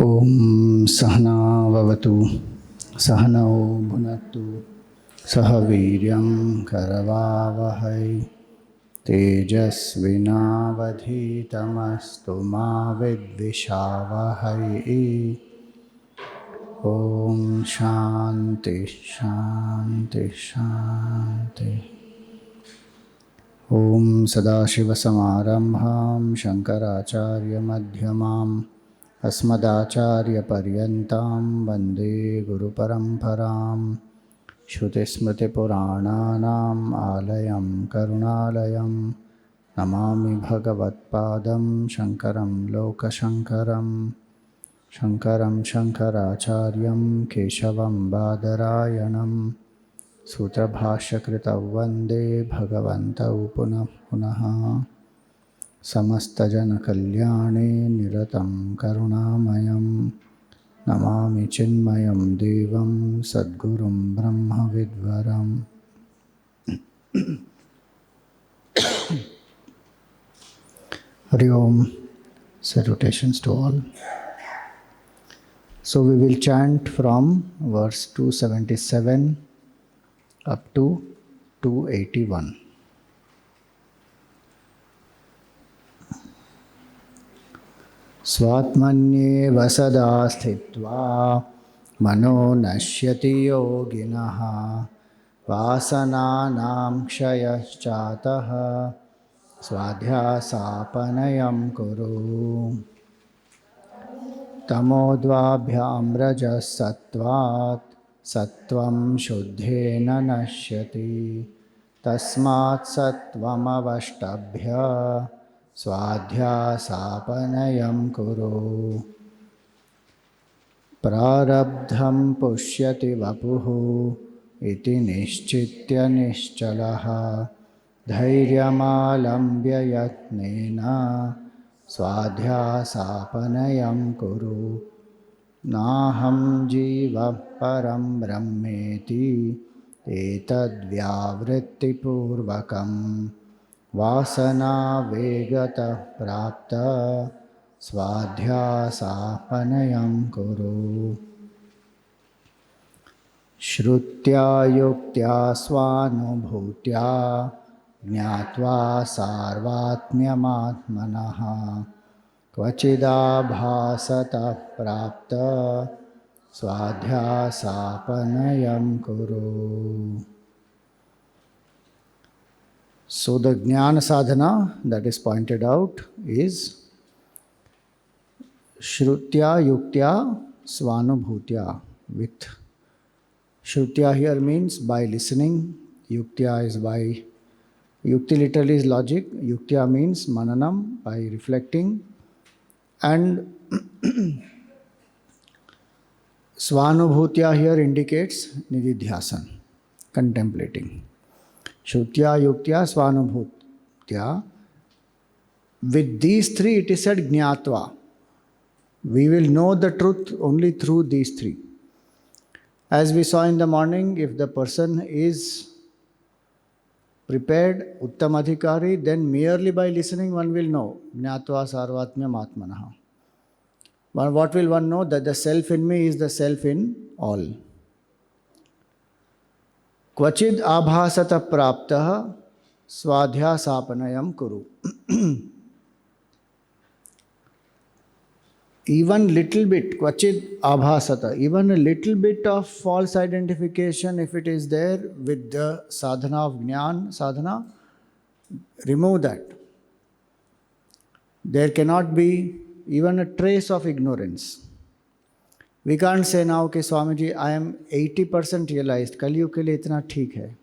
Om Sahana Vavatu Sahanao Bhunatu Sahaviryam Karavavahai Tejasvinavadhitamastu ma vidvishavahai. Om Shanti Shanti Shanti. Om Sadashivasamarambham Shankaracharya Madhyamam Asmadacharya Paryantam Vande Guru Paramparam Shruti Smriti Purananam Alayam Karunalayam Namami Bhagavatpadam Shankaram Lokashankaram Shankaram Shankaracharyam Keshavam Badarayanam Sutrabhashyakritav Vande Bhagavantau Punah Punaha Samastajana Kalyane Niratam Karunamayam Namami Chinmayam Devam Sadgurum Brahma Vidvaram. Hari Om. Salutations to all. So we will chant from verse 277 up to 281. Swatmanye vasada sthitva mano nashyati yoginaha vasananam kshayaschataha swadhyasapanayam kuru tamodvabhyam rajas sattvat sattvam shuddhena nashyati tasmat sattvam avashtabhya Swadhyasapanayam kuru prarabdham pushyati vapuhu iti nishchitya nischalaha dhairyamalamvya yatnena swadhyasapanayam kuru naham jiva param brahmeti etadvyavritti purvakam Vasana vegata prapta swadhyasapanayam kuru Shrutya yuktya svanubhutya Jnatva sarvatmyamatmanaha Kvachidabhasata prapta swadhyasapanayam kuru. So the Jnana sadhana that is pointed out is Shrutya Yuktya Svanubhutya. With Shrutya here means by listening, Yuktya is by, Yukti literally is logic, Yuktya means mananam, by reflecting, and Svanubhutya here indicates Nididhyasan, contemplating. Shrutya, Yuktya, Svanubhutya. With these three, it is said Jnatva. We will know the truth only through these three. As we saw in the morning, if the person is prepared, Uttamadhikari, then merely by listening one will know. Jnatva sarvatmyam atmanaha. What will one know? That the self in me is the self in all. Kvachid abhasata praptaha swadhyasapanayam kuru. Even little bit, kvachid abhasata, even a little bit of false identification, if it is there with the sadhana of Jnana sadhana, remove that. There cannot be even a trace of ignorance. We can't say now, okay, Swamiji, I am 80% realized, कलयुग के लिए इतना ठीक है,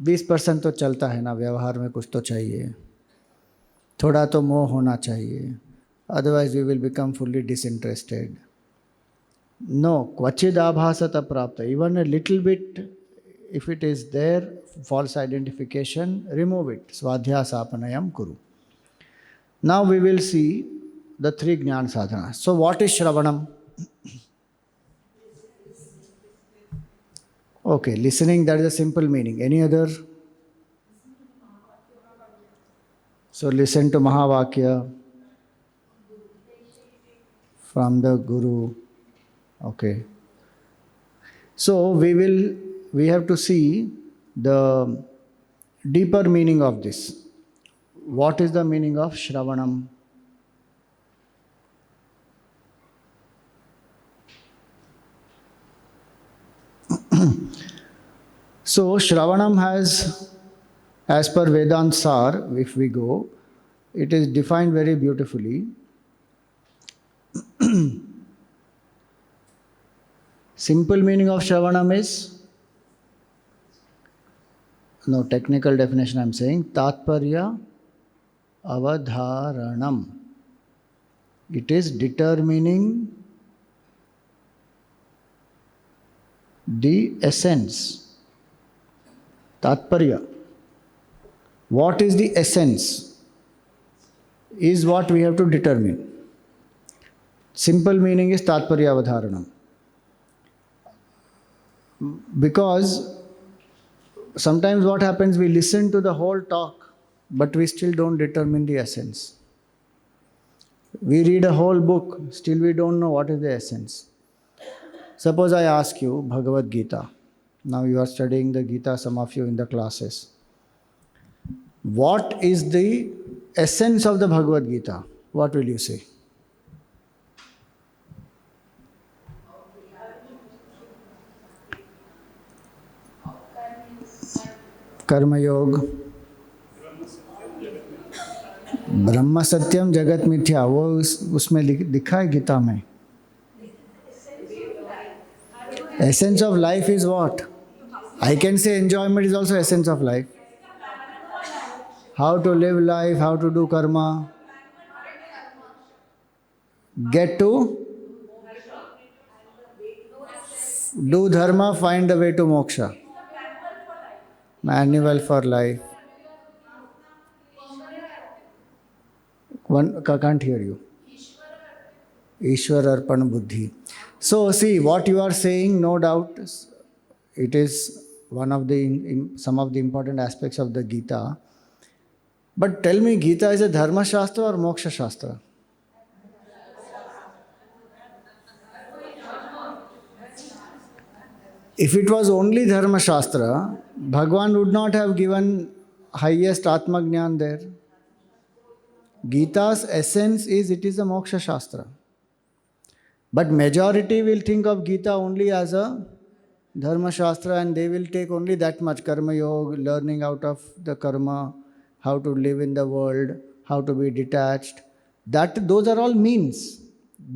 20% तो चलता है ना, व्यवहार में कुछ तो चाहिए, थोड़ा तो मोह होना चाहिए, otherwise we will become fully disinterested. No, kvachid abhasata prapta, even a little bit, if it is there, false identification, remove it. Swadhyasapanayam kuru. Now we will see the three Jnana sadhanas. So what is Shravanam? Okay, listening, that is a simple meaning. Any other? So listen to Mahavakya. from the Guru. Okay. So we have to see the deeper meaning of this. What is the meaning of Shravanam? So Shravanam has, as per Vedant Sar, if we go, it is defined very beautifully. Simple meaning of Shravanam is, no technical definition I'm saying, Tatparya Avadharanam. It is determining the essence. Tatparya. What is the essence? Is what we have to determine. Simple meaning is Tatparya Avadharanam. Because sometimes what happens, we listen to the whole talk, but we still don't determine the essence. We read a whole book, still we don't know what is the essence. Suppose I ask you Bhagavad Gita. Now you are studying the Gita, some of you in the classes. What is the essence of the Bhagavad Gita? What will you say? कर्म योग, ब्रह्म सत्यम जगत मिथ्या, वो उसमें लिखा है गीता में. Essence of life is what? I can say enjoyment is also essence of life. How to live life, how to do karma, get to do dharma, find the way to moksha. Manual for life. One can't hear you. Ishwar Arpan Buddhi. So see, what you are saying, no doubt, it is one of the some of the important aspects of the Gita. But tell me, Gita is a Dharma Shastra or Moksha Shastra? If it was only Dharma Shastra, Bhagwan would not have given highest Atma Jnana there. Gita's essence is, it is a Moksha Shastra. But majority will think of Gita only as a Dharma Shastra, and they will take only that much Karma Yoga, learning out of the karma, how to live in the world, how to be detached. Those are all means.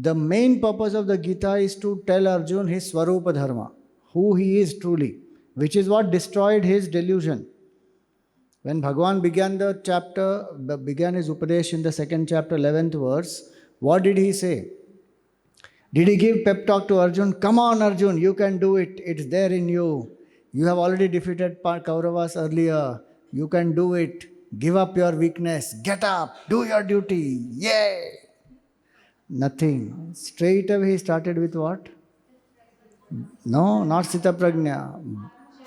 The main purpose of the Gita is to tell Arjun his Swarupa Dharma, who he is truly, which is what destroyed his delusion. When Bhagavan began his Upadesh in the second chapter, 11th verse, what did he say? Did he give pep talk to Arjun? Come on Arjun, you can do it. It's there in you. You have already defeated Kauravas earlier. You can do it. Give up your weakness. Get up. Do your duty. Yay! Nothing. Straight away he started with what? No, not Sita Prajna.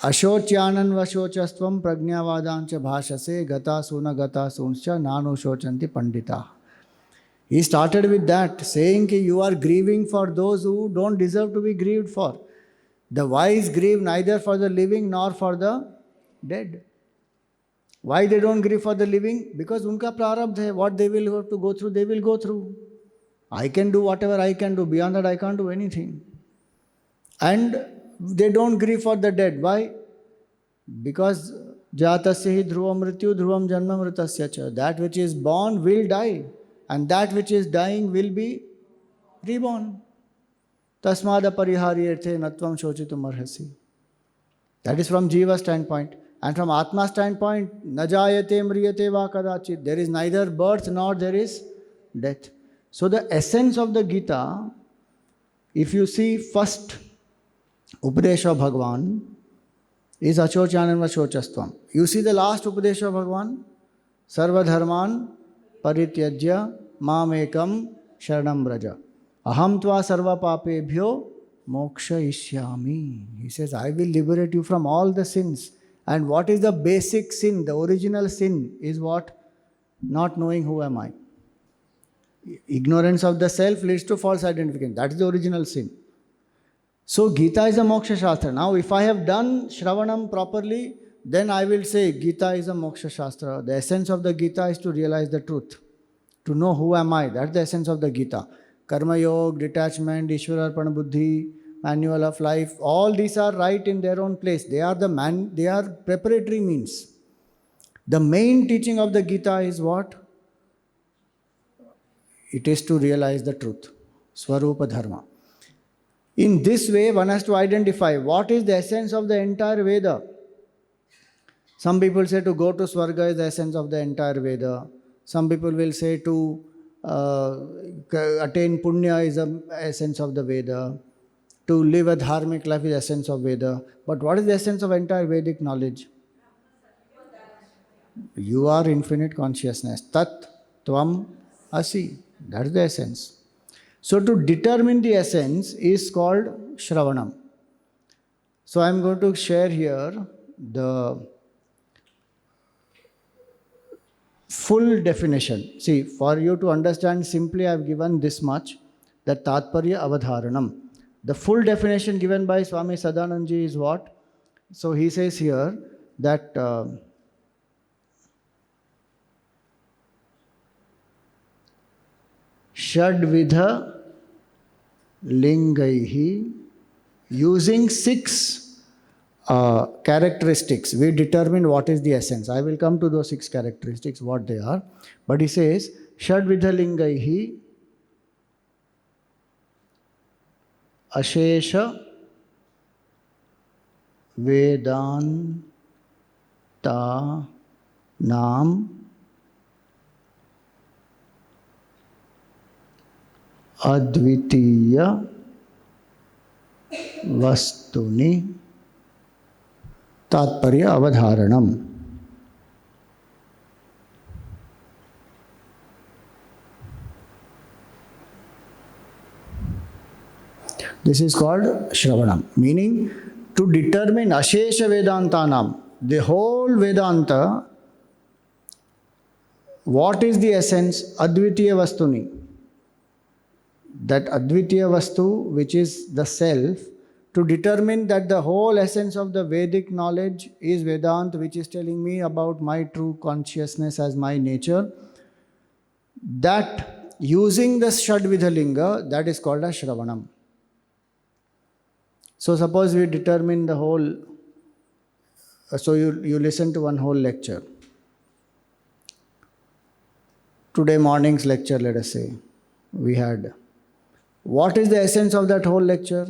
Ashocyanan vashochastvam prajnavadancha bhashase gata suncha nanu shochanti pandita. He started with that, saying that you are grieving for those who don't deserve to be grieved for. The wise grieve neither for the living nor for the dead. Why they don't grieve for the living? Because unka prarabdha hai, what they will have to go through, they will go through. I can do whatever I can do, beyond that I can't do anything. And they don't grieve for the dead. Why? Because jatasya hi dhruvam mrityu dhruvam janma mritasya cha. That which is born will die, and that which is dying will be reborn. Tasmada pariharyarthe natvam shochitum arhasi. That is from Jiva standpoint. And from Atma standpoint, najayate mriyate va kadachit. There is neither birth nor there is death. So the essence of the Gita, if you see first Upadesha of Bhagavan, is Achocyanan Vachochastvam. You see the last Upadesha of Bhagavan, Sarva Dharman Parityajya Mamekam Sharanam Braja. Aham tva sarva papebhyo moksha ishyami. He says, I will liberate you from all the sins. And what is the basic sin? The original sin is what? Not knowing who am I. Ignorance of the self leads to false identification. That is the original sin. So Gita is a moksha shastra. Now if I have done Shravanam properly, then I will say Gita is a moksha shastra. The essence of the Gita is to realize the truth. To know who am I. That's the essence of the Gita. Karma Yoga, detachment, Ishwararpana Buddhi, manual of life, all these are right in their own place. They are preparatory means. The main teaching of the Gita is what? It is to realize the truth. Swarupa Dharma. In this way, one has to identify what is the essence of the entire Veda. Some people say to go to Swarga is the essence of the entire Veda. Some people will say to attain Punya is the essence of the Veda. To live a dharmic life is the essence of Veda. But what is the essence of entire Vedic knowledge? You are infinite consciousness. Tat Tvam Asi. That is the essence. So to determine the essence is called Shravanam. So I am going to share here the full definition. See, for you to understand simply I have given this much, the Tatparya Avadharanam. The full definition given by Swami Sadanandji is what? So he says here that Shadvidha Lingaihi, using 6 characteristics, we determine what is the essence. I will come to those 6 characteristics, what they are. But he says, Shadvidha Lingaihi Ashesha Vedanta Nam Advitiya Vastuni Tatparya Avadharanam. This is called Shravanam, meaning to determine Ashesha Vedantanam, the whole Vedanta. What is the essence? Advitiya Vastuni. That Advitiya Vastu, which is the self, to determine that the whole essence of the Vedic knowledge is Vedanta, which is telling me about my true consciousness as my nature. That using the Shadvidha Linga, that is called as Shravanam. So suppose we determine the whole, so you listen to one whole lecture. Today morning's lecture, let us say, we had. What is the essence of that whole lecture?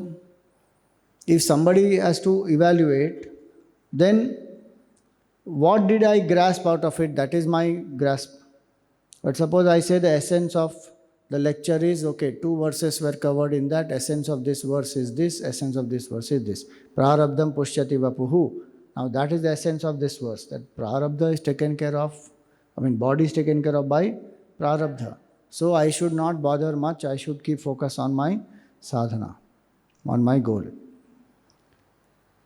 If somebody has to evaluate, then what did I grasp out of it? That is my grasp. But suppose I say the essence of the lecture is, okay, 2 verses were covered in that, essence of this verse is this, essence of this verse is this. Prarabdham pushyati vapuhu. Now that is the essence of this verse, that prarabdha is taken care of, body is taken care of by prarabdha. So I should not bother much, I should keep focus on my sadhana, on my goal.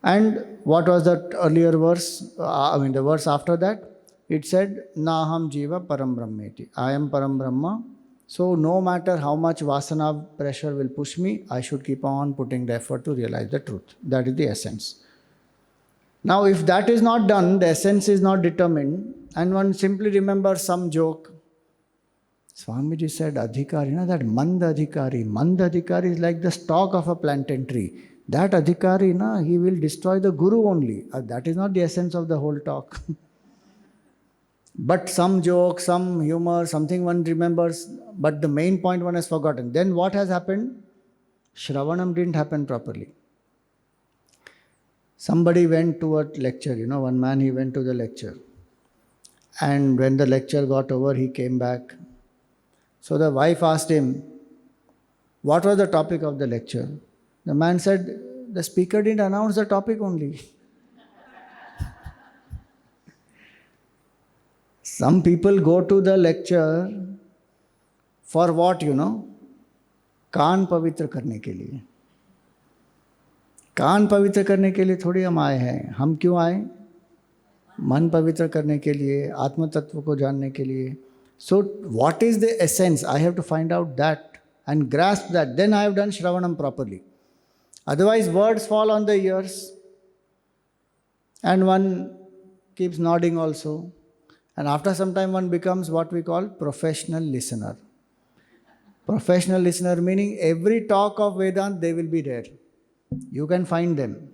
And what was that earlier verse, the verse after that? It said, Naham Jiva Param Brahmeti. I am Param Brahma. So no matter how much vasana pressure will push me, I should keep on putting the effort to realize the truth. That is the essence. Now if that is not done, the essence is not determined, and one simply remembers some joke. Swamiji said, Adhikari, that Manda Adhikari is like the stalk of a plantain tree. That Adhikari, he will destroy the Guru only. That is not the essence of the whole talk. But some joke, some humor, something one remembers, but the main point one has forgotten. Then what has happened? Shravanam didn't happen properly. Somebody went to a lecture, one man, he went to the lecture. And when the lecture got over, he came back. So the wife asked him, what was the topic of the lecture? The man said, the speaker didn't announce the topic only. Some people go to the lecture for what, कान पवित्र करने के लिए. कान पवित्र करने के लिए थोड़ी हम आए हैं. हम क्यों आए? मन पवित्र करने के लिए, आत्म तत्व को जानने के लिए. So what is the essence? I have to find out that and grasp that. Then I have done Shravanam properly. Otherwise, words fall on the ears and one keeps nodding also. And after some time, one becomes what we call professional listener. Professional listener meaning every talk of Vedanta, they will be there. You can find them.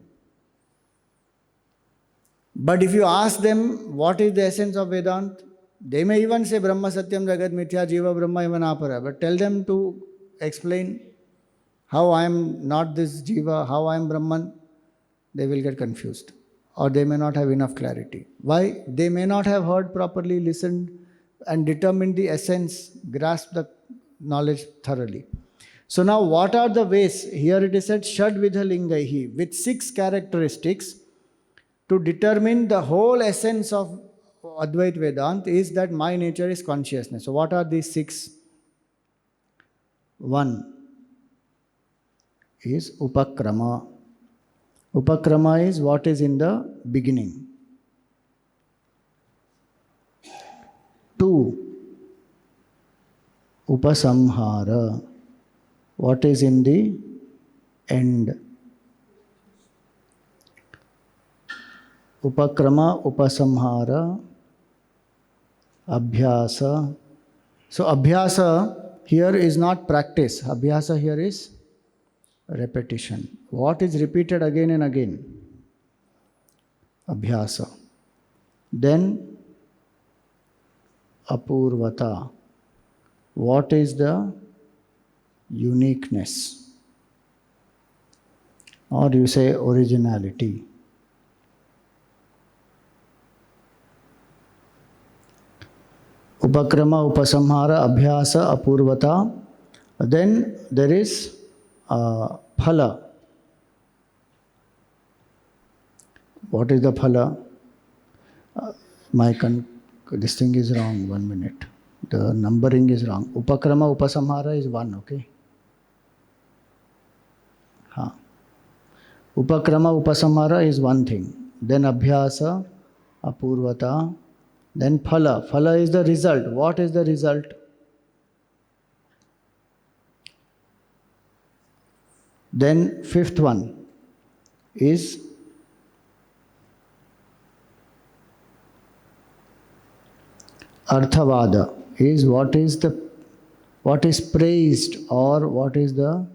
But if you ask them what is the essence of Vedanta, they may even say Brahma Satyam Jagat Mithya Jiva Brahma Ivanapara. But tell them to explain how I am not this Jiva, how I am Brahman, they will get confused. Or they may not have enough clarity. Why? They may not have heard properly, listened, and determined the essence, grasped the knowledge thoroughly. So now what are the ways? Here it is said Shad Vidha Lingaihi, with 6 characteristics to determine the whole essence of Advaita Vedanta is that my nature is consciousness. So what are these 6? 1 is Upakrama. Upakrama is what is in the beginning. 2, Upasamhara, what is in the end. Upakrama, Upasamhara, Abhyasa. So Abhyasa here is not practice. Abhyasa here is repetition. What is repeated again and again? Abhyasa. Then Apurvata. What is the uniqueness? Or you say originality. Upakrama, Upasamhara, Abhyasa, Apurvata. Then there is Phala. What is the Phala? This thing is wrong, 1 minute. The numbering is wrong. Upakrama, Upasamhara is 1, okay? Upakrama, Upasamhara is one thing. Then Abhyasa, Apurvata. Then Phala. Phala is the result. What is the result? Then 5th one is Arthavada, is what is praised or what is the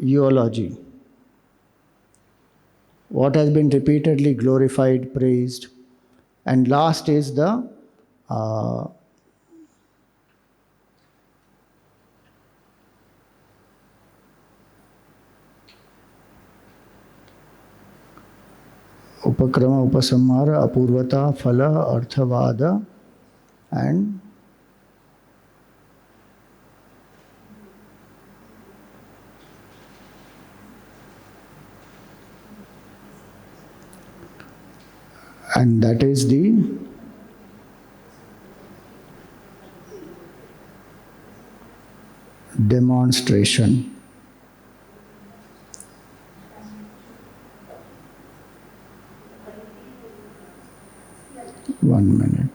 eulogy. What has been repeatedly glorified, praised. And last is the Upakrama, Upasamhara, Apurvata, Phala, Arthavada, and that is the demonstration. One minute.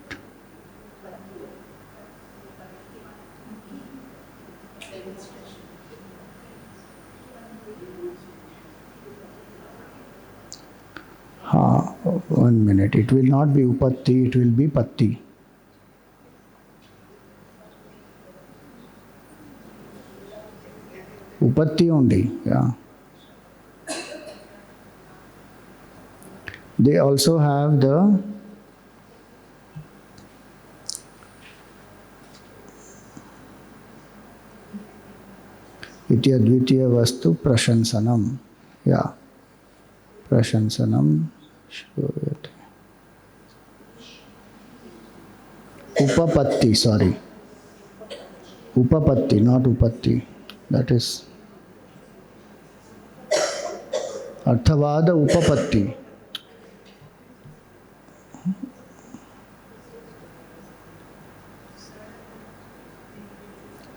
One minute. It will not be Upatti, it will be Patti. Upatti only, yeah. They also have the Itya Dvitiya Vastu Prashansanam. Yeah. Prashansanam. Upapatti, sorry. Upapatti, not Upatti. That is Arthavada Upapatti.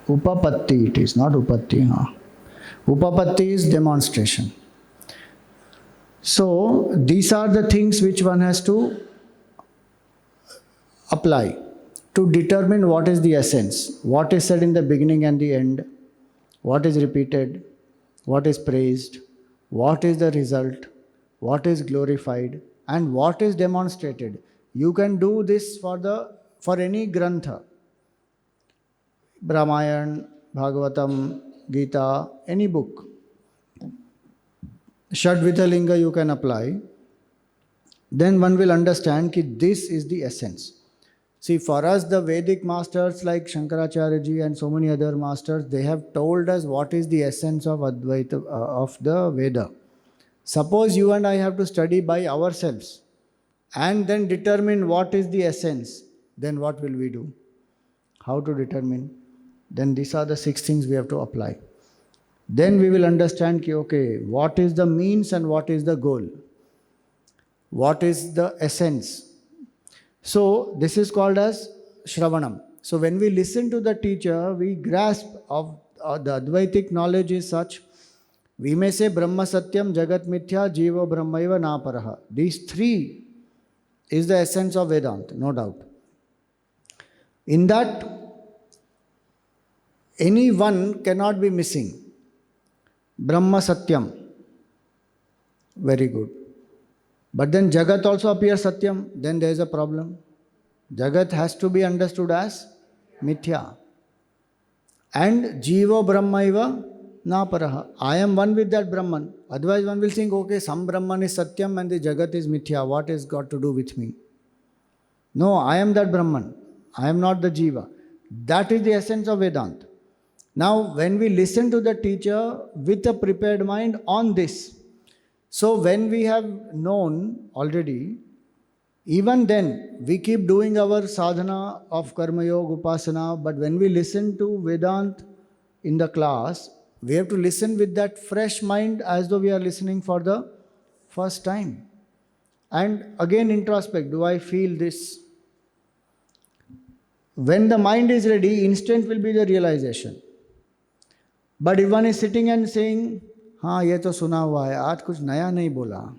Upapatti it is, not Upatti. Upapatti is demonstration. So, these are the things which one has to apply. to determine what is the essence, what is said in the beginning and the end, what is repeated, what is praised, what is the result, what is glorified, and what is demonstrated. You can do this for any grantha, Ramayana, Bhagavatam, Gita, any book. Shadvita Linga you can apply. Then one will understand that this is the essence. See, for us, the Vedic masters like Shankaracharya ji and so many other masters, they have told us what is the essence of Advaita, of the Veda. Suppose you and I have to study by ourselves and then determine what is the essence, then what will we do? How to determine? Then these are the 6 things we have to apply. Then we will understand, okay, what is the means and what is the goal? What is the essence? So this is called as Shravanam. So when we listen to the teacher, we grasp of the Advaitic knowledge is such. We may say Brahma Satyam, Jagat Mithya, Jiva Brahmaiva Naparaha. These 3 is the essence of Vedanta, no doubt. In that, any one cannot be missing. Brahma Satyam, very good. But then Jagat also appears Satyam, then there is a problem. Jagat has to be understood as Mithya. And Jiva Brahmaiva Naparaha. I am one with that Brahman. Otherwise one will think, okay, some Brahman is Satyam and the Jagat is Mithya. What has got to do with me? No, I am that Brahman. I am not the Jiva. That is the essence of Vedanta. Now, when we listen to the teacher with a prepared mind on this, so when we have known already, even then we keep doing our sadhana of Karma Yoga, Upasana, but when we listen to Vedanta in the class, we have to listen with that fresh mind as though we are listening for the first time. And again introspect, do I feel this? When the mind is ready, instant will be the realization. But if one is sitting and saying, हाँ ये तो सुना हुआ है, आज कुछ नया नहीं बोला,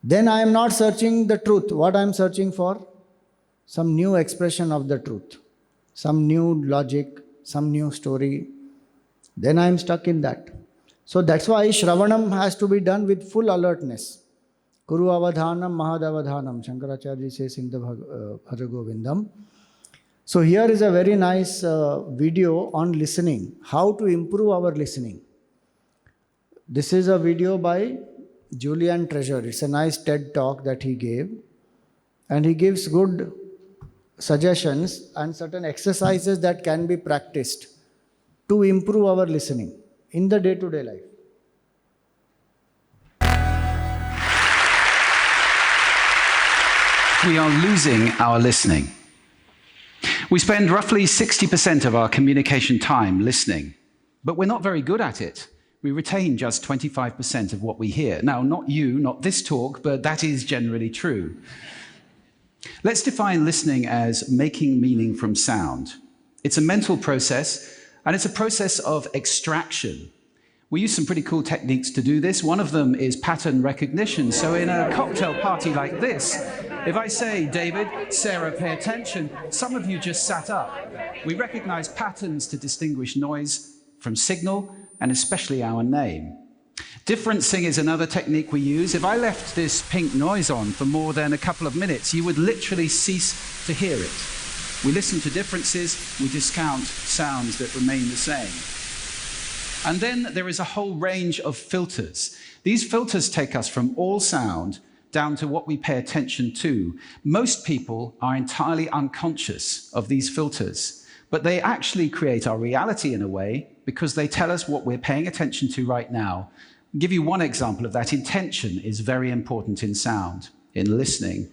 then I am not searching the truth. What I am searching for? Some new expression of the truth, some new logic, some new story. Then I am stuck in that. So that's why Shravanam has to be done with full alertness. Kuru avadhanam mahadavadhanam, Shankaracharya says in the Bhaja Govindam. So here is a very nice video on listening, how to improve our listening. This is a video by Julian Treasure. It's a nice TED talk that he gave. And he gives good suggestions and certain exercises that can be practiced to improve our listening in the day-to-day life. We are losing our listening. We spend roughly 60% of our communication time listening, but we're not very good at it. We retain just 25% of what we hear. Now, not you, not this talk, but that is generally true. Let's define listening as making meaning from sound. It's a mental process, and it's a process of extraction. We use some pretty cool techniques to do this. One of them is pattern recognition. So in a cocktail party like this, if I say, David, Sarah, pay attention, some of you just sat up. We recognize patterns to distinguish noise from signal, and especially our name. Differencing is another technique we use. If I left this pink noise on for more than a couple of minutes, you would literally cease to hear it. We listen to differences, we discount sounds that remain the same. And then there is a whole range of filters. These filters take us from all sound down to what we pay attention to. Most people are entirely unconscious of these filters, but they actually create our reality in a way because they tell us what we're paying attention to right now. I'll give you one example of that. Intention is very important in sound, in listening.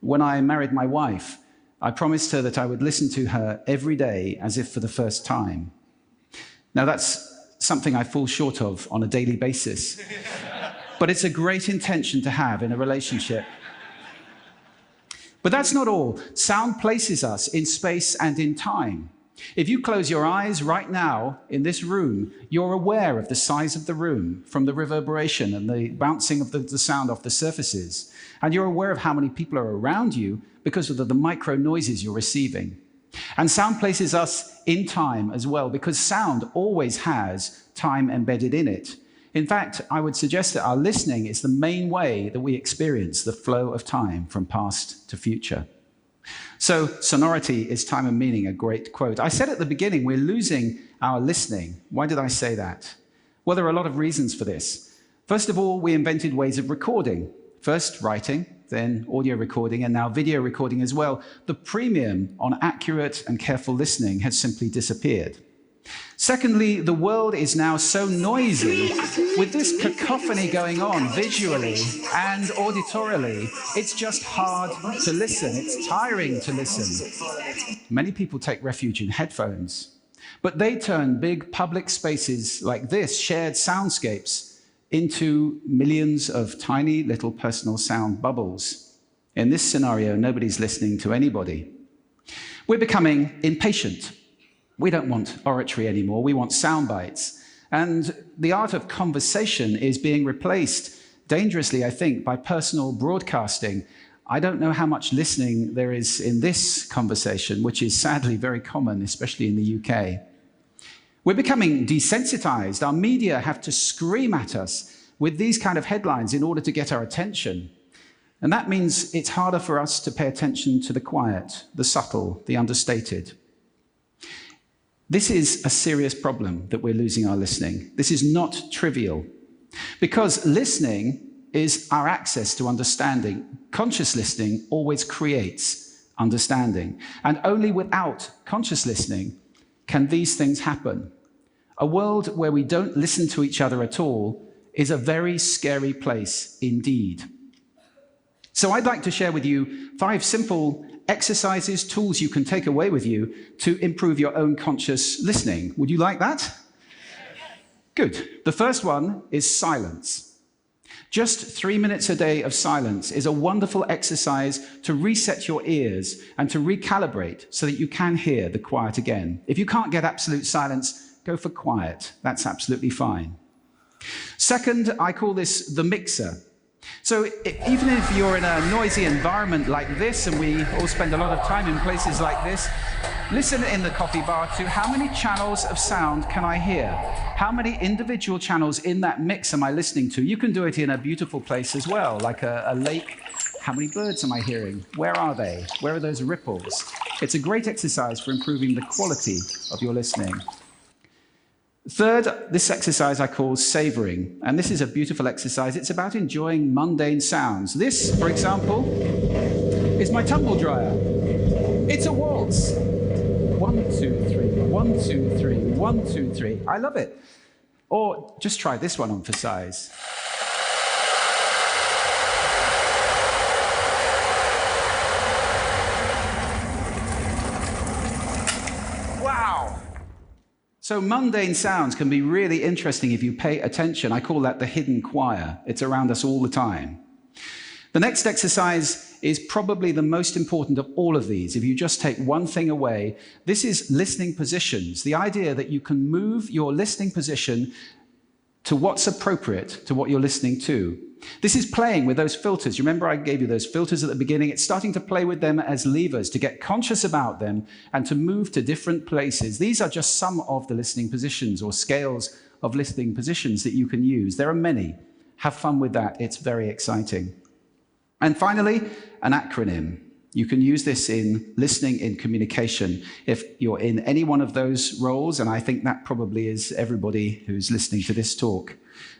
When I married my wife, I promised her that I would listen to her every day as if for the first time. Now that's something I fall short of on a daily basis. But it's a great intention to have in a relationship. But that's not all. Sound places us in space and in time. If you close your eyes right now in this room, you're aware of the size of the room from the reverberation and the bouncing of the sound off the surfaces. And you're aware of how many people are around you because of the micro noises you're receiving. And sound places us in time as well, because sound always has time embedded in it. In fact, I would suggest that our listening is the main way that we experience the flow of time from past to future. So, sonority is time and meaning, a great quote. I said at the beginning, we're losing our listening. Why did I say that? Well, there are a lot of reasons for this. First of all, we invented ways of recording. First, writing, then audio recording, and now video recording as well. The premium on accurate and careful listening has simply disappeared. Secondly, the world is now so noisy, with this cacophony going on visually and auditorily, it's just hard to listen. It's tiring to listen. Many people take refuge in headphones, but they turn big public spaces like this, shared soundscapes, into millions of tiny little personal sound bubbles. In this scenario, nobody's listening to anybody. We're becoming impatient. We don't want oratory anymore, we want sound bites. And the art of conversation is being replaced, dangerously, I think, by personal broadcasting. I don't know how much listening there is in this conversation, which is sadly very common, especially in the UK. We're becoming desensitized. Our media have to scream at us with these kind of headlines in order to get our attention. And that means it's harder for us to pay attention to the quiet, the subtle, the understated. This is a serious problem that we're losing our listening. This is not trivial, because listening is our access to understanding. Conscious listening always creates understanding, and only without conscious listening can these things happen. A world where we don't listen to each other at all is a very scary place indeed. So I'd like to share with you 5 simple exercises, tools you can take away with you to improve your own conscious listening. Would you like that? Good. The first one is silence. Just 3 minutes a day of silence is a wonderful exercise to reset your ears and to recalibrate so that you can hear the quiet again. If you can't get absolute silence, go for quiet. That's absolutely fine. Second, I call this the mixer. So even if you're in a noisy environment like this, and we all spend a lot of time in places like this, listen in the coffee bar to how many channels of sound can I hear? How many individual channels in that mix am I listening to? You can do it in a beautiful place as well, like a lake. How many birds am I hearing? Where are they? Where are those ripples? It's a great exercise for improving the quality of your listening. Third, this exercise I call savoring, and this is a beautiful exercise. It's about enjoying mundane sounds. This, for example, is my tumble dryer. It's a waltz. 1, 2, 3, 1, 2, 3, 1, 2, 3. I love it. Or just try this one on for size. Wow! So mundane sounds can be really interesting if you pay attention. I call that the hidden choir. It's around us all the time. The next exercise is probably the most important of all of these. If you just take one thing away, this is listening positions. The idea that you can move your listening position to what's appropriate to what you're listening to. This is playing with those filters. You remember I gave you those filters at the beginning? It's starting to play with them as levers, to get conscious about them and to move to different places. These are just some of the listening positions or scales of listening positions that you can use. There are many. Have fun with that. It's very exciting. And finally, an acronym. You can use this in listening, in communication. If you're in any one of those roles, and I think that probably is everybody who's listening to this talk.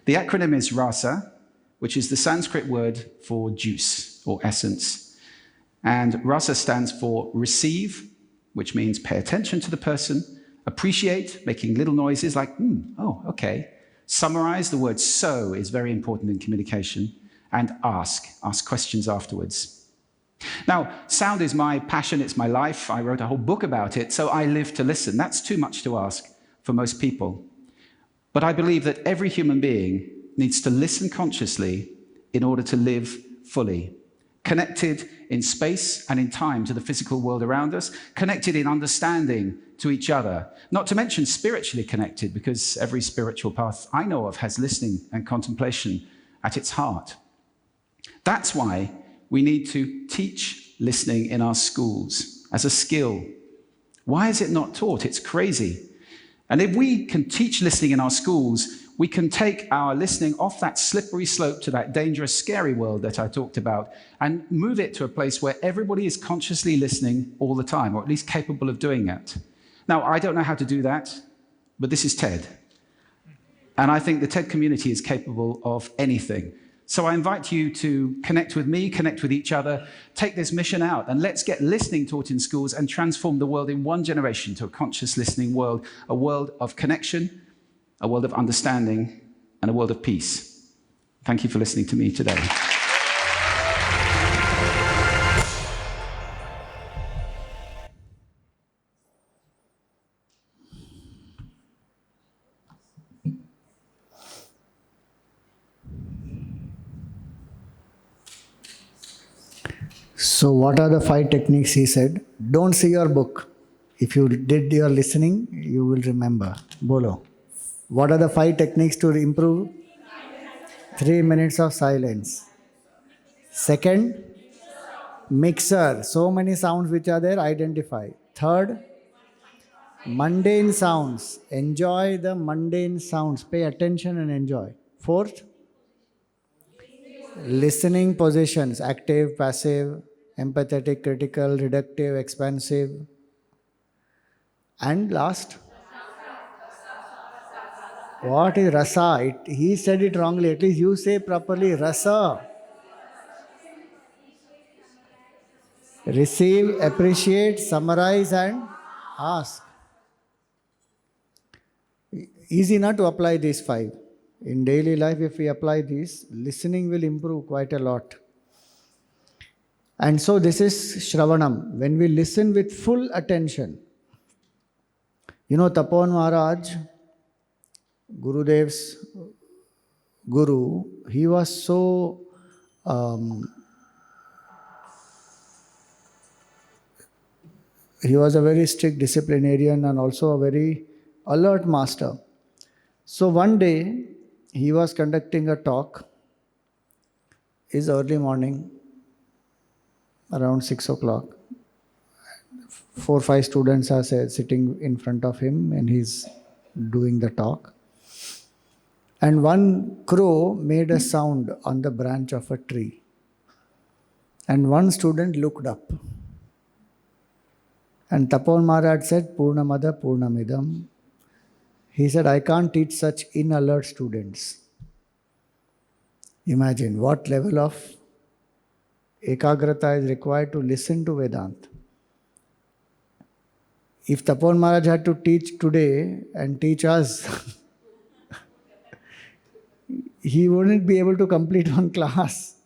The acronym is RASA, which is the Sanskrit word for juice or essence. And rasa stands for receive, which means pay attention to the person, appreciate, making little noises like, oh, okay. Summarize, the word so is very important in communication, and ask questions afterwards. Now, sound is my passion, it's my life. I wrote a whole book about it, so I live to listen. That's too much to ask for most people. But I believe that every human being needs to listen consciously in order to live fully. connected in space and in time to the physical world around us, connected in understanding to each other, not to mention spiritually connected, because every spiritual path I know of has listening and contemplation at its heart. That's why we need to teach listening in our schools as a skill. Why is it not taught? It's crazy. And if we can teach listening in our schools, we can take our listening off that slippery slope to that dangerous, scary world that I talked about and move it to a place where everybody is consciously listening all the time, or at least capable of doing that. Now, I don't know how to do that, but this is TED. And I think the TED community is capable of anything. So I invite you to connect with me, connect with each other, take this mission out, and let's get listening taught in schools and transform the world in one generation to a conscious listening world, a world of connection, a world of understanding, and a world of peace. Thank you for listening to me today. So what are the 5 techniques he said? Don't see your book. If you did your listening, you will remember. Bolo. What are the 5 techniques to improve? 3 minutes of silence. Second, mixer. So many sounds which are there, identify. Third, mundane sounds. Enjoy the mundane sounds. Pay attention and enjoy. Fourth, listening positions. Active, passive, empathetic, critical, reductive, expansive. And last, what is rasa? He said it wrongly. At least you say properly, rasa. Receive, appreciate, summarize and ask. Easy not to apply these 5. In daily life, if we apply these, listening will improve quite a lot. And so this is Shravanam. When we listen with full attention. You know, Tapon Maharaj, Gurudev's guru, he was so he was a very strict disciplinarian and also a very alert master. So one day he was conducting a talk. It's early morning, around 6 o'clock. 4 or 5 students are sitting in front of him and he's doing the talk. And one crow made a sound on the branch of a tree. And one student looked up. And Tapon Maharaj said, Purnamada Purnamidam. He said, I can't teach such inalert students. Imagine what level of ekagrata is required to listen to Vedanta. If Tapon Maharaj had to teach today and teach us, he wouldn't be able to complete one class.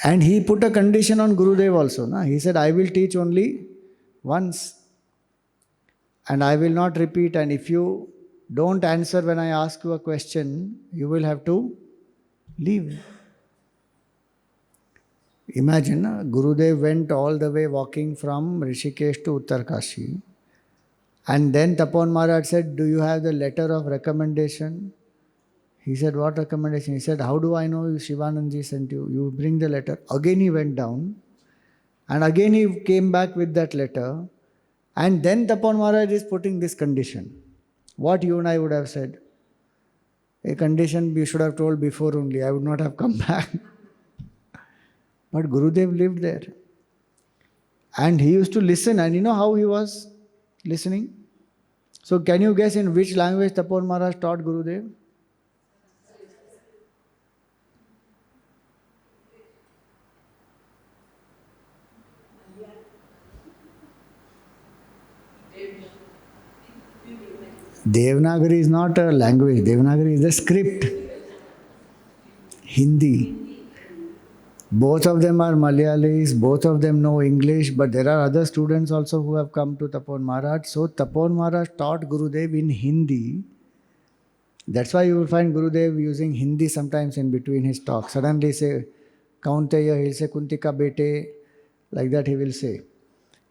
And he put a condition on Gurudev also. Na? He said, I will teach only once. And I will not repeat. And if you don't answer when I ask you a question, you will have to leave. Imagine, Gurudev went all the way walking from Rishikesh to Uttarkashi. And then Tapon Maharaj said, do you have the letter of recommendation? He said, what recommendation? He said, how do I know Shivanandji sent you? You bring the letter. Again he went down. And again he came back with that letter. And then Tapon Maharaj is putting this condition. What you and I would have said? A condition you should have told before only. I would not have come back. But Gurudev lived there. And he used to listen. And you know how he was listening? So can you guess in which language Tapon Maharaj taught Gurudev? Devanagari is not a language. Devanagari is a script. Hindi. Both of them are Malayalis, both of them know English, but there are other students also who have come to Tapon Maharaj. So Tapon Maharaj taught Gurudev in Hindi That's why you will find Gurudev using Hindi sometimes in between his talk. Suddenly say, Kaunteya, he'll say, Kuntika bete, like that he will say.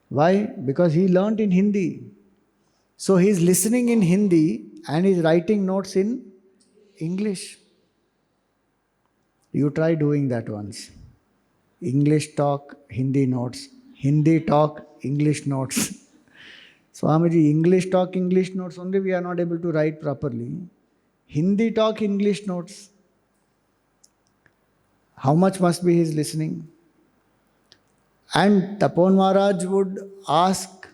Why? Because he learnt in Hindi. So he's listening in Hindi and he's writing notes in English. You try doing that once. English talk, Hindi notes. Hindi talk, English notes. Swamiji, English talk, English notes, only we are not able to write properly. Hindi talk, English notes. How much must be his listening? And Tapon Maharaj would ask,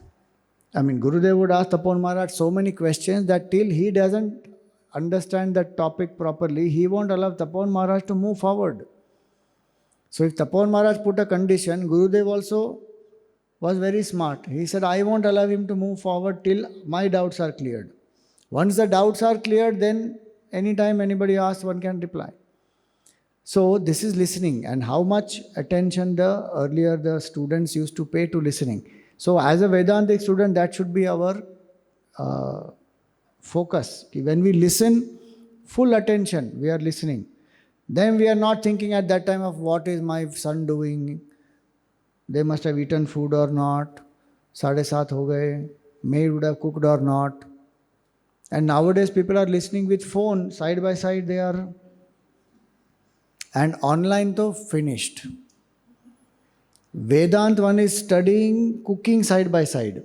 Gurudev would ask Tapon Maharaj so many questions that till he doesn't understand that topic properly, he won't allow Tapon Maharaj to move forward. So if Tapon Maharaj put a condition, Gurudev also was very smart. He said, I won't allow him to move forward till my doubts are cleared. Once the doubts are cleared, then anytime anybody asks, one can reply. So this is listening, and how much attention earlier the students used to pay to listening. So as a Vedantic student, that should be our focus. When we listen, full attention, we are listening. Then we are not thinking at that time of what is my son doing, they must have eaten food or not, 7:30 ho gaye, maid would have cooked or not. And nowadays people are listening with phone, side by side they are. And online to finished. Vedant one is studying, cooking side by side.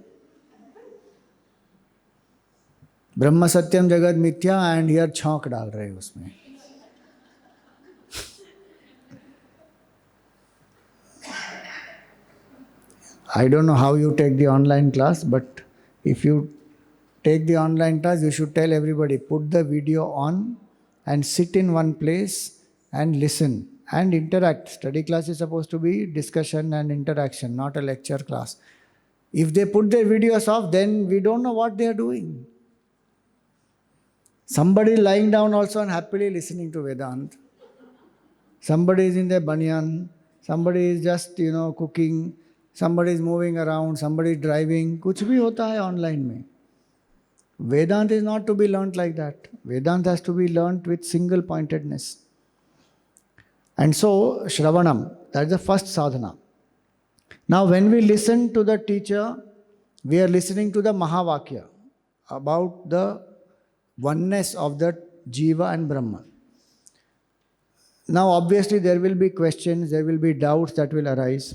Brahma Satyam Jagat Mithya, and here chhauk dal rahe usme. I don't know how you take the online class, but if you take the online class, you should tell everybody, put the video on and sit in one place and listen and interact. Study class is supposed to be discussion and interaction, not a lecture class. If they put their videos off, then we don't know what they are doing. Somebody lying down also and happily listening to Vedant. Somebody is in their banyan. Somebody is just, cooking. Somebody is moving around. Somebody is driving. Kuch bhi hota hai online mein. Vedant is not to be learnt like that. Vedant has to be learnt with single pointedness. And so, Shravanam, that is the first sadhana. Now, when we listen to the teacher, we are listening to the Mahavakya about the oneness of the Jiva and Brahman. Now, obviously, there will be questions, there will be doubts that will arise.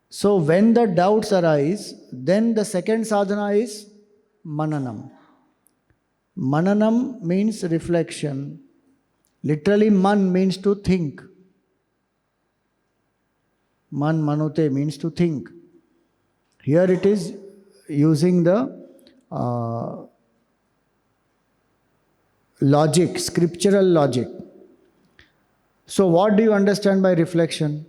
So, when the doubts arise, then the second sadhana is Mananam. Mananam means reflection. Literally, man means to think. Man manute means to think. Here it is using the logic, scriptural logic. So what do you understand by reflection?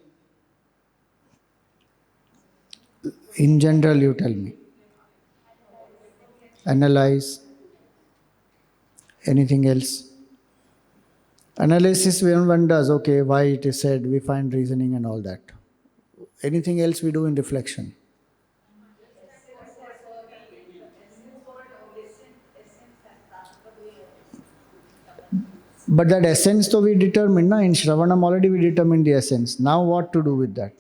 In general, you tell me. Analyze. Anything else? Analysis when one does, okay, why it is said, we find reasoning and all that. Anything else we do in reflection? But that essence to we determined, in Shravanam already we determined the essence. Now what to do with that?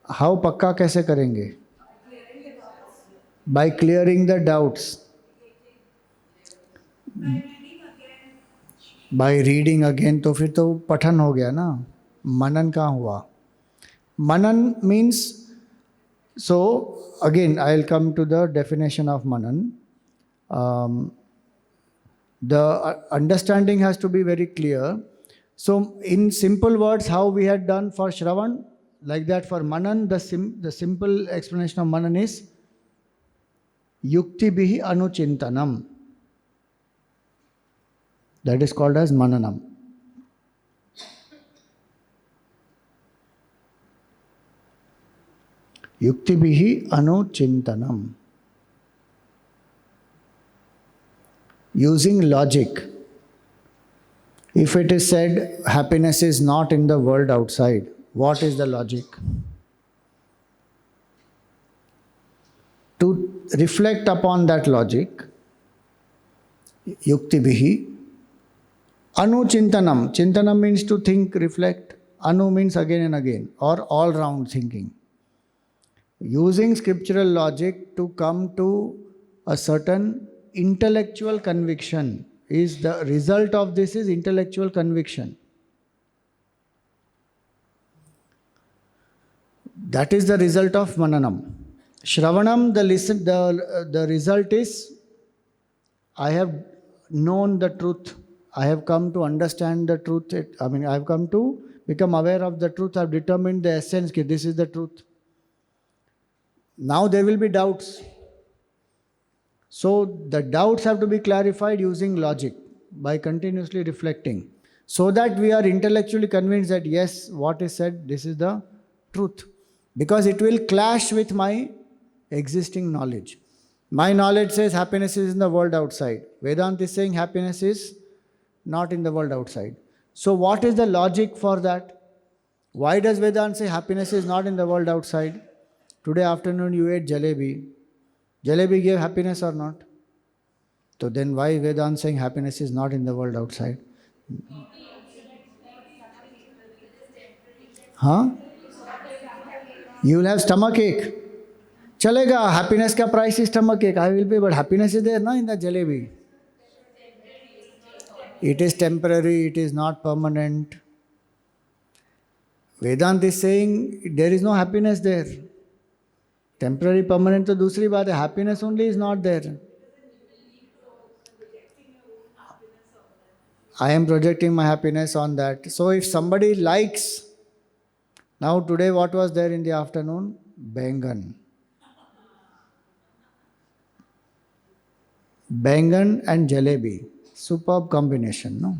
How pakka kaise karenge? By clearing the doubts. By reading again, तो फिर तो पठन हो गया ना. मनन कहाँ हुआ? Manan means, so again I'll come to the definition of Manan. The understanding has to be very clear. So in simple words, how we had done for Shravan, like that for Manan, the simple explanation of Manan is Yukti bihi anuchintanam. That is called as Mananam. Yukti bihi anuchintanam. Using logic. If it is said happiness is not in the world outside, what is the logic? To reflect upon that logic, Yuktibihi. Anu chintanam. Chintanam means to think, reflect. Anu means again and again, or all round thinking. Using scriptural logic to come to a certain intellectual conviction is the result of this is intellectual conviction. That is the result of mananam. Shravanam, the result is I have known the truth. I have come to understand the truth. I have come to become aware of the truth. I have determined the essence. This is the truth. Now there will be doubts. So the doubts have to be clarified using logic by continuously reflecting, so that we are intellectually convinced that yes, what is said, this is the truth. Because it will clash with my existing knowledge. My knowledge says happiness is in the world outside. Vedanta is saying happiness is not in the world outside. So what is the logic for that? Why does Vedanta say happiness is not in the world outside? Today afternoon you ate jalebi. Jalebi gave happiness or not? So then why Vedanta saying happiness is not in the world outside? Huh? You will have stomach ache. Chalega, happiness ka price is stomach ache. I will pay, but happiness is there, na, in the jalebi. It is temporary, it is not permanent. Vedanta is saying there is no happiness there. Temporary, permanent, to dusri baat hai. Happiness only is not there. I am projecting my happiness on that. So if somebody likes, now today what was there in the afternoon? Bengan. Bengan and jalebi. Superb combination, no?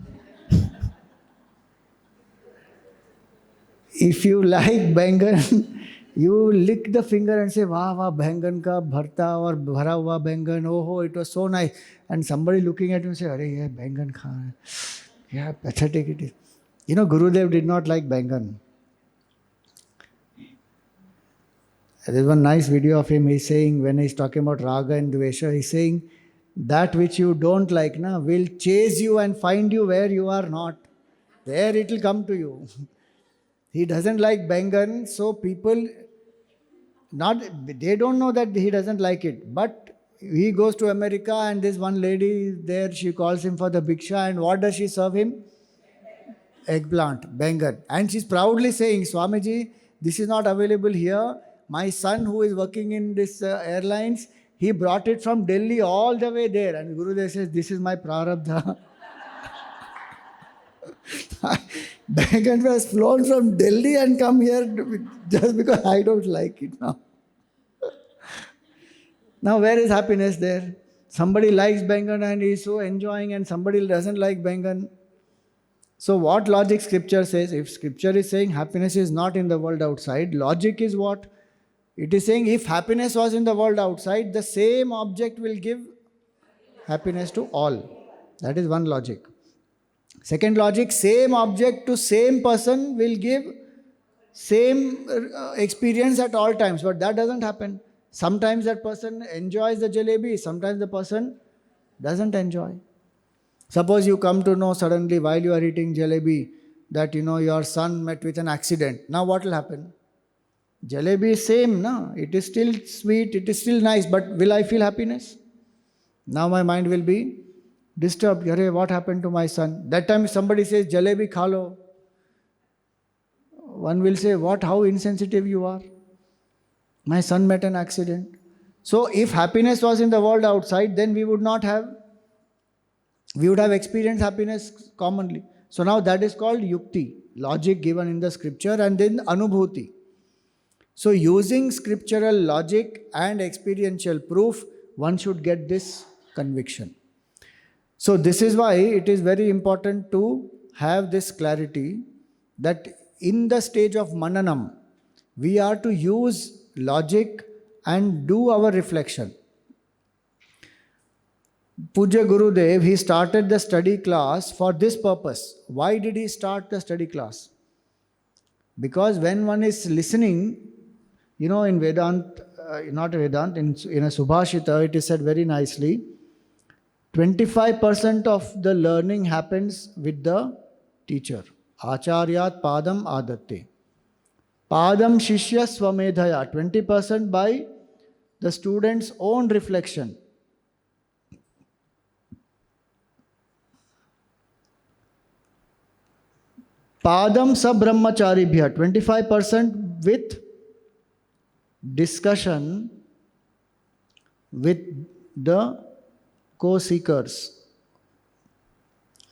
If you like bengan, you lick the finger and say, "Wow, wow, bengan ka bharta or bhara hua bengan, oh, it was so nice." And somebody looking at you and say, "Arey, ye bengan kha." Yeah, pathetic it is. You know, Gurudev did not like bengan. There is one nice video of him. He's saying, when he's talking about raga and dvesha, he's saying, that which you don't like will chase you and find you where you are not. There it will come to you. He doesn't like bengan, so people, they don't know that he doesn't like it. But he goes to America and this one lady there, she calls him for the bhiksha, and what does she serve him? Eggplant, bengan. And she's proudly saying, "Swamiji, this is not available here. My son who is working in this airlines, he brought it from Delhi all the way there." And Gurudev says, "This is my prarabdha." Bengan was flown from Delhi and come here just because I don't like it now. Now where is happiness there? Somebody likes bengan and is so enjoying, and somebody doesn't like bengan. So what logic scripture says? If scripture is saying happiness is not in the world outside, logic is what? It is saying if happiness was in the world outside, the same object will give happiness to all. That is one logic. Second logic, same object to same person will give same experience at all times. But that doesn't happen. Sometimes that person enjoys the jalebi, sometimes the person doesn't enjoy. Suppose you come to know suddenly while you are eating jalebi that your son met with an accident. Now what will happen? Jalebi is same, no? It is still sweet, it is still nice, but will I feel happiness? Now my mind will be disturbed. Yare, what happened to my son? That time if somebody says, "Jalebi khalo," one will say, "What? How insensitive you are. My son met an accident." So if happiness was in the world outside, then we would have experienced happiness commonly. So now that is called yukti, logic given in the scripture, and then anubhuti. So using scriptural logic and experiential proof, one should get this conviction. So this is why it is very important to have this clarity that in the stage of mananam, we are to use logic and do our reflection. Puja Gurudev, he started the study class for this purpose. Why did he start the study class? Because when one is listening, in Vedanta, in a Subhashita, it is said very nicely, 25% of the learning happens with the teacher. Acharyat padam adatte. Padam shishya swamedhaya. 20% by the student's own reflection. Padam sabrahmacharibhya. 25% with discussion with the co-seekers,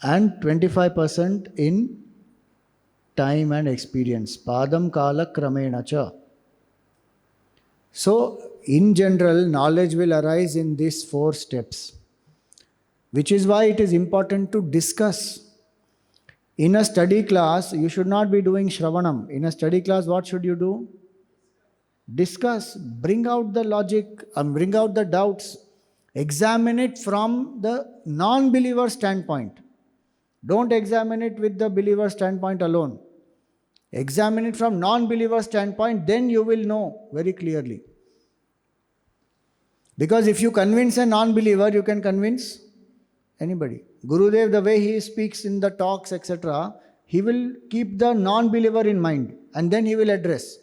and 25% in time and experience. Padam kala kramena cha. So, in general, knowledge will arise in these 4 steps, which is why it is important to discuss. In a study class, you should not be doing Shravanam. In a study class, what should you do? Discuss, bring out the logic, bring out the doubts, examine it from the non-believer standpoint. Don't examine it with the believer standpoint alone. Examine it from non-believer standpoint, then you will know very clearly. Because if you convince a non-believer, you can convince anybody. Gurudev, the way he speaks in the talks, etc., he will keep the non-believer in mind and then he will address.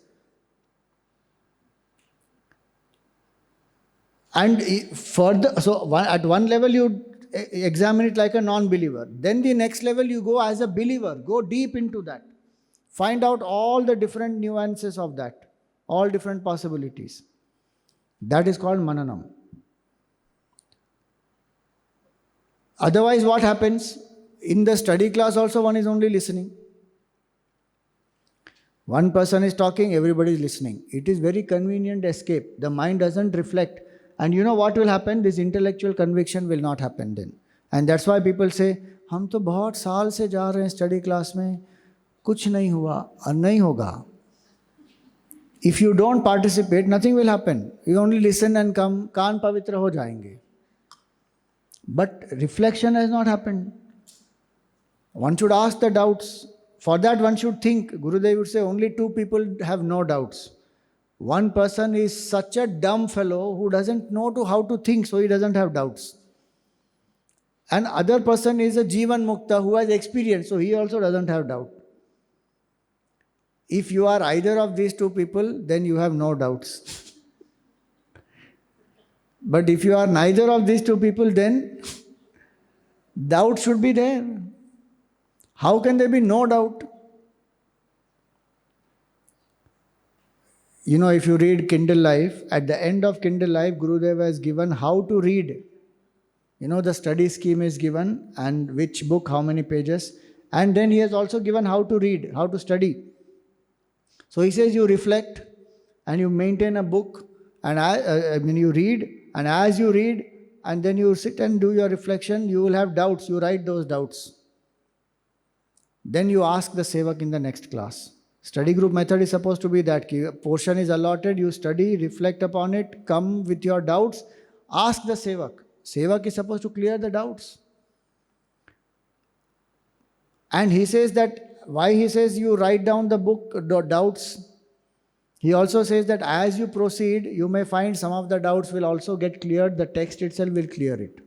And further, so at one level you examine it like a non-believer. Then the next level you go as a believer. Go deep into that. Find out all the different nuances of that. All different possibilities. That is called mananam. Otherwise what happens? In the study class also one is only listening. One person is talking, everybody is listening. It is very convenient escape. The mind doesn't reflect. And you know what will happen? This intellectual conviction will not happen then. And that's why people say, हम तो बहुत साल से जा रहे हैं study class में, कुछ नहीं हुआ और नहीं होगा. If you don't participate, nothing will happen. You only listen and come, कान पवित्र हो जाएंगे. But reflection has not happened. One should ask the doubts. For that one should think. Gurudev would say only 2 people have no doubts. One person is such a dumb fellow who doesn't know how to think, so he doesn't have doubts. And other person is a Jivan Mukta who has experience, so he also doesn't have doubt. If you are either of these 2 people, then you have no doubts. But if you are neither of these 2 people, then doubt should be there. How can there be no doubt? You know, if you read Kindle Life, at the end of Kindle Life, Gurudev has given how to read. You know, the study scheme is given and which book, how many pages. And then he has also given how to read, how to study. So he says you reflect and you maintain a book and you read, and as you read and then you sit and do your reflection, you will have doubts, you write those doubts. Then you ask the sevak in the next class. Study group method is supposed to be that a portion is allotted, you study, reflect upon it, come with your doubts, ask the sevak. Sevak is supposed to clear the doubts. And he says that, why he says you write down the book, the doubts. He also says that as you proceed, you may find some of the doubts will also get cleared, the text itself will clear it.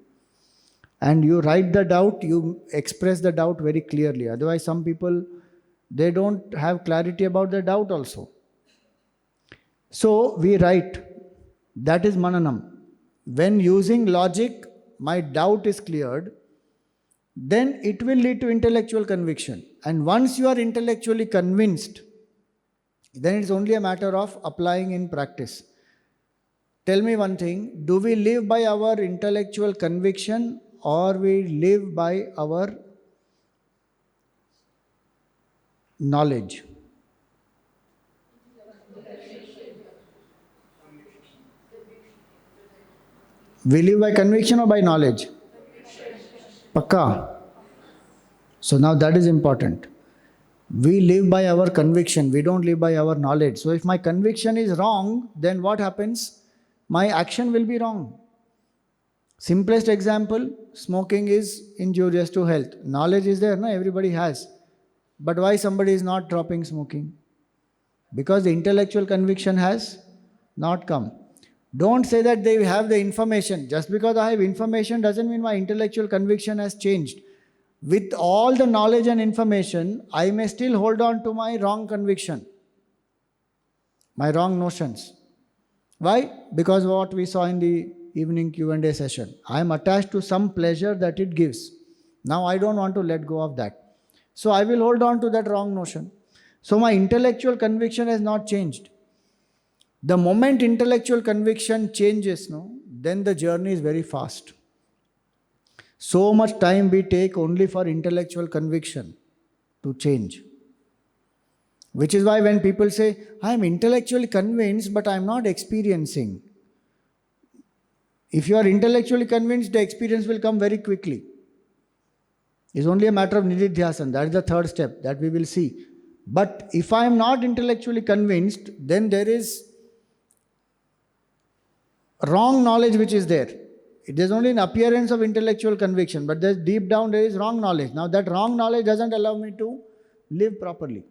And you write the doubt, you express the doubt very clearly. Otherwise some people, they don't have clarity about the doubt also. So we write, that is mananam. When using logic, my doubt is cleared, then it will lead to intellectual conviction. And once you are intellectually convinced, then it's only a matter of applying in practice. Tell me one thing, do we live by our intellectual conviction or we live by our knowledge? We live by conviction or by knowledge? Pakka. So now that is important. We live by our conviction, we don't live by our knowledge. So if my conviction is wrong, then what happens? My action will be wrong. Simplest example, smoking is injurious to health. Knowledge is there, no? Everybody has. But why somebody is not dropping smoking? Because the intellectual conviction has not come. Don't say that they have the information. Just because I have information doesn't mean my intellectual conviction has changed. With all the knowledge and information, I may still hold on to my wrong conviction, my wrong notions. Why? Because what we saw in the evening Q&A session. I am attached to some pleasure that it gives. Now I don't want to let go of that. So I will hold on to that wrong notion. So my intellectual conviction has not changed. The moment intellectual conviction changes, then the journey is very fast. So much time we take only for intellectual conviction to change. Which is why when people say, I am intellectually convinced but I am not experiencing. If you are intellectually convinced, the experience will come very quickly. It's only a matter of nididhyasana. That is the third step that we will see. But if I am not intellectually convinced, then there is wrong knowledge which is there. It is only an appearance of intellectual conviction, but there's deep down there is wrong knowledge. Now that wrong knowledge doesn't allow me to live properly.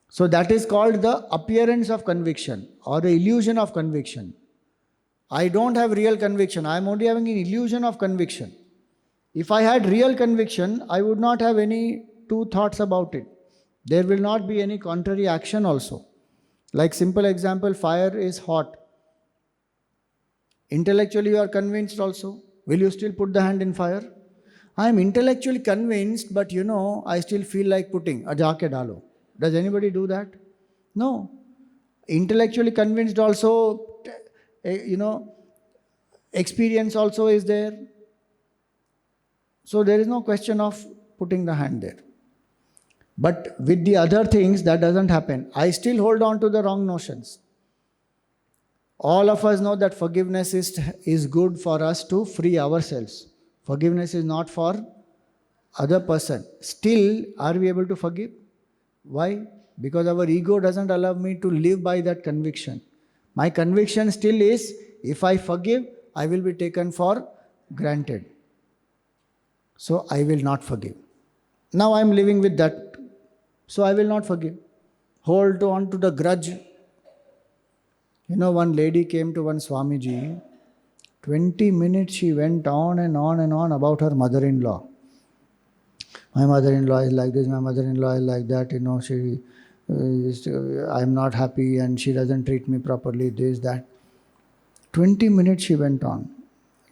So that is called the appearance of conviction or the illusion of conviction. I don't have real conviction. I am only having an illusion of conviction. If I had real conviction, I would not have any two thoughts about it. There will not be any contrary action also. Like simple example, fire is hot. Intellectually you are convinced also. Will you still put the hand in fire? I am intellectually convinced, but I still feel like putting. Jaake dalo. Does anybody do that? No. Intellectually convinced also, experience also is there. So there is no question of putting the hand there. But with the other things, that doesn't happen. I still hold on to the wrong notions. All of us know that forgiveness is good for us to free ourselves. Forgiveness is not for other person. Still, are we able to forgive? Why? Because our ego doesn't allow me to live by that conviction. My conviction still is, if I forgive, I will be taken for granted. So I will not forgive. Now I am living with that. So I will not forgive. Hold on to the grudge. One lady came to one Swamiji. 20 minutes she went on and on and on about her mother-in-law. My mother-in-law is like this, my mother-in-law is like that, I'm not happy and she doesn't treat me properly, this, that. 20 minutes she went on.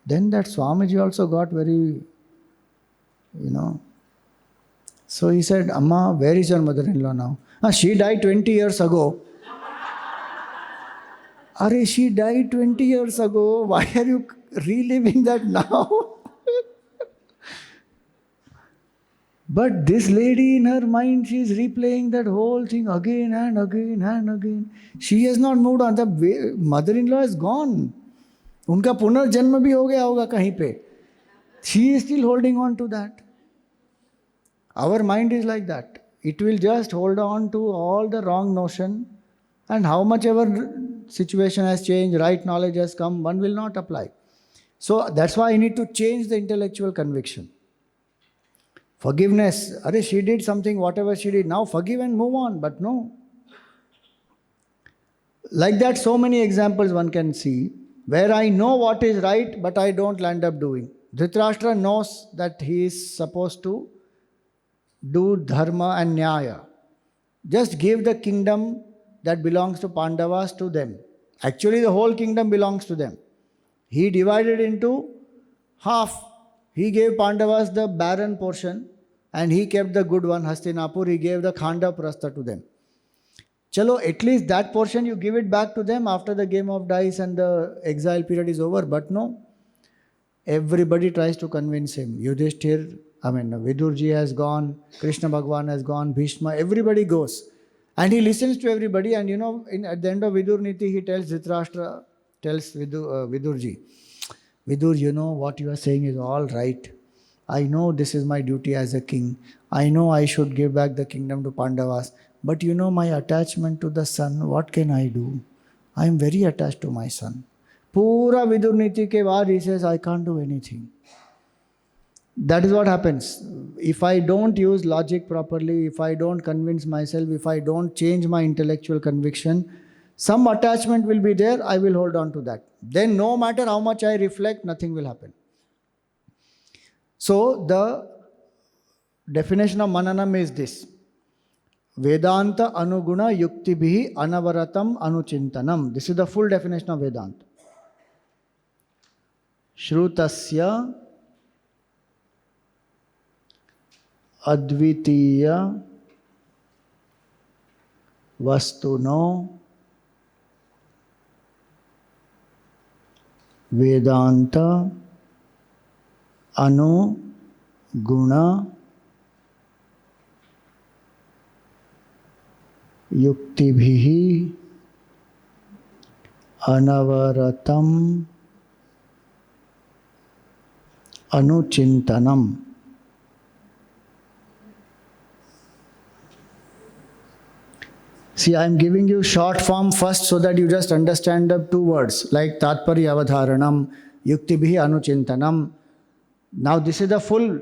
Then that Swamiji also got very, So he said, Amma, where is your mother-in-law now? She died 20 years ago. Are she died 20 years ago. Why are you reliving that now? But this lady in her mind, she is replaying that whole thing again and again and again. She has not moved on. The mother-in-law is gone. उनका पुनर्जन्म भी हो गया होगा कहीं पे. She is still holding on to that. Our mind is like that. It will just hold on to all the wrong notion, and how much ever situation has changed, right knowledge has come, one will not apply. So that's why I need to change the intellectual conviction. Forgiveness. She did something, whatever she did, now forgive and move on. But no. Like that, so many examples one can see where I know what is right, but I don't land up doing. Dhritarashtra knows that he is supposed to do dharma and nyaya. Just give the kingdom that belongs to Pandavas to them. Actually, the whole kingdom belongs to them. He divided into half. He gave Pandavas the barren portion and he kept the good one, Hastinapur. He gave the Khanda Prastha to them. Chalo, at least that portion you give it back to them after the game of dice and the exile period is over. But no, everybody tries to convince him. Vidurji has gone, Krishna Bhagwan has gone, Bhishma, everybody goes. And he listens to everybody, and at the end of Vidur Niti, he tells Dhritarashtra, tells Vidurji, Vidur, what you are saying is all right. I know this is my duty as a king. I know I should give back the kingdom to Pandavas. But my attachment to the son, what can I do? I am very attached to my son. Pura Vidur Niti ke baad he says, I can't do anything. That is what happens. If I don't use logic properly, if I don't convince myself, if I don't change my intellectual conviction, Some attachment will be there, I will hold on to that. Then no matter how much I reflect, nothing will happen. So the definition of mananam is this. Vedanta anuguna yuktibhi anavaratam anuchintanam. This is the full definition of Vedanta. Shrutasya advitiya vastuno Vedanta anuguna yuktibhi anavaratam anuchintanam. See, I am giving you short form first so that you just understand the two words like Tatparya Avadharanam, Yuktibhi Anuchintanam. Now this is the full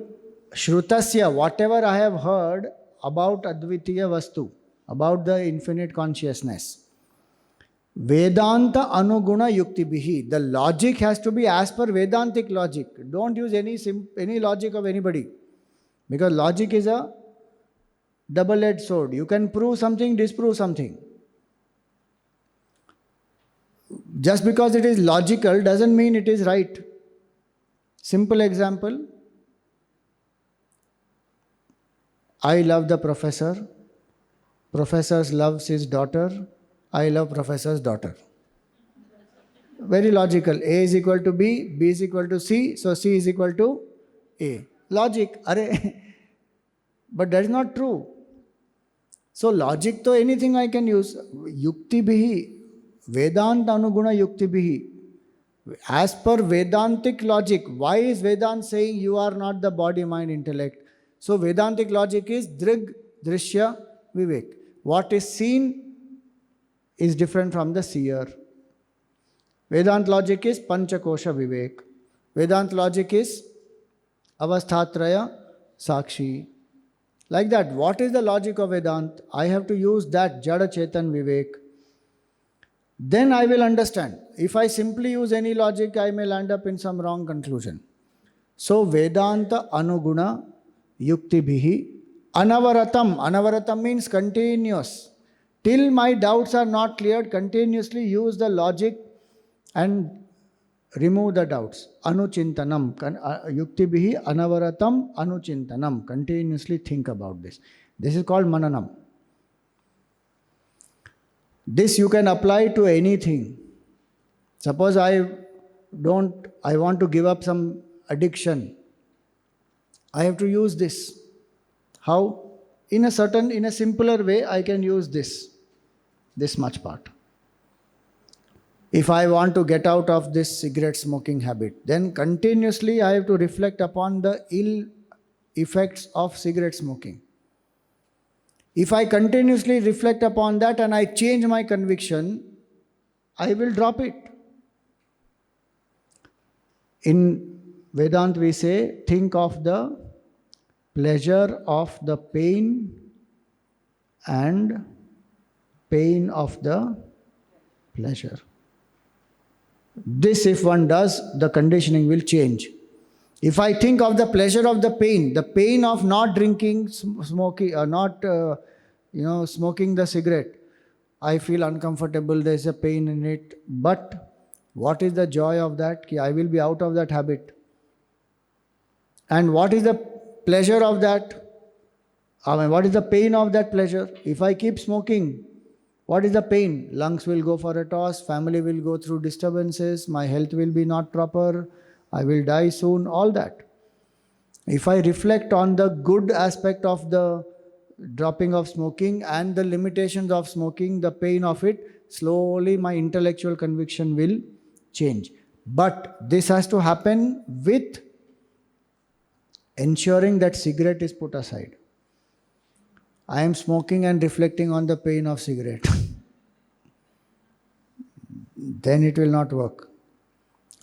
Shrutasya, whatever I have heard about Advitiya Vastu, about the infinite consciousness. Vedanta Anuguna Yuktibhi. The logic has to be as per Vedantic logic. Don't use any logic of anybody. Because logic is a double-edged sword. You can prove something, disprove something. Just because it is logical doesn't mean it is right. Simple example. I love the professor. Professor loves his daughter. I love professor's daughter. Very logical. A is equal to B, B is equal to C, so C is equal to A. Logic. But that is not true. So logic to anything I can use. Yukti bihi, Vedanta anuguna yukti bihi. As per Vedantic logic, why is Vedanta saying you are not the body, mind, intellect? So Vedantic logic is Drig, Drishya, Vivek. What is seen is different from the seer. Vedanta logic is Panchakosha Vivek. Vedanta logic is Avasthatraya Sakshi. Like that, what is the logic of Vedanta? I have to use that Jada Chetan Vivek. Then I will understand. If I simply use any logic, I may land up in some wrong conclusion. So Vedanta Anuguna Yukti Bhihi Anavaratam. Anavaratam means continuous. Till my doubts are not cleared, continuously use the logic and remove the doubts. Anuchintanam. Yukti bihi anavaratam anuchintanam. Continuously think about this. This is called mananam. This you can apply to anything. Suppose I want to give up some addiction. I have to use this. How? In a simpler way, I can use this much part. If I want to get out of this cigarette smoking habit, then continuously I have to reflect upon the ill effects of cigarette smoking. If I continuously reflect upon that and I change my conviction, I will drop it. In Vedanta we say, think of the pleasure of the pain and pain of the pleasure. This if one does, the conditioning will change. If I think of the pleasure of the pain of not drinking, smoking, or not smoking the cigarette, I feel uncomfortable, there is a pain in it. But what is the joy of that? I will be out of that habit. And what is the pleasure of that? What is the pain of that pleasure? If I keep smoking, what is the pain? Lungs will go for a toss, family will go through disturbances, my health will be not proper, I will die soon, all that. If I reflect on the good aspect of the dropping of smoking and the limitations of smoking, the pain of it, slowly my intellectual conviction will change. But this has to happen with ensuring that cigarette is put aside. I am smoking and reflecting on the pain of cigarette. Then it will not work.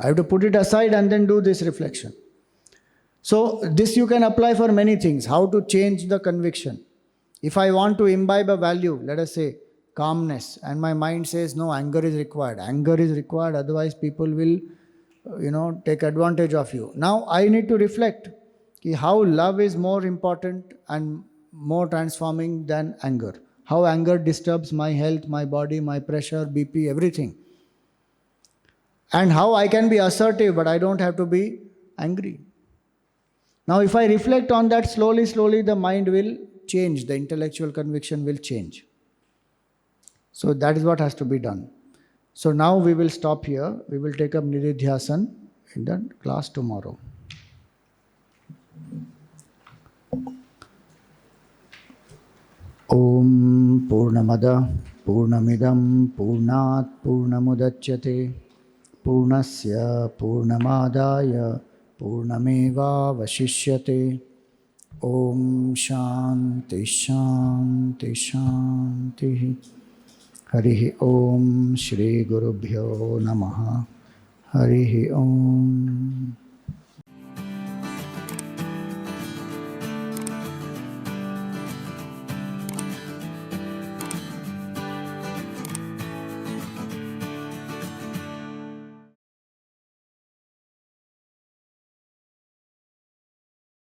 I have to put it aside and then do this reflection. So this you can apply for many things. How to change the conviction. If I want to imbibe a value, let us say, calmness, and my mind says, no, anger is required. Anger is required, otherwise people will, take advantage of you. Now I need to reflect how love is more important and more transforming than anger. How anger disturbs my health, my body, my pressure, BP, everything. And how I can be assertive, but I don't have to be angry. Now, if I reflect on that slowly, the mind will change, the intellectual conviction will change. So that is what has to be done. So now we will stop here. We will take up Nididhyasan in the class tomorrow. Om Purnamada Purnamidam Purnat Purnamudachyate Purnasya Purnamadaya Purnameva Vashishyate. Om Shanti Shanti Shanti. Harihi Om Shri Gurubhyo Namaha. Harihi Om.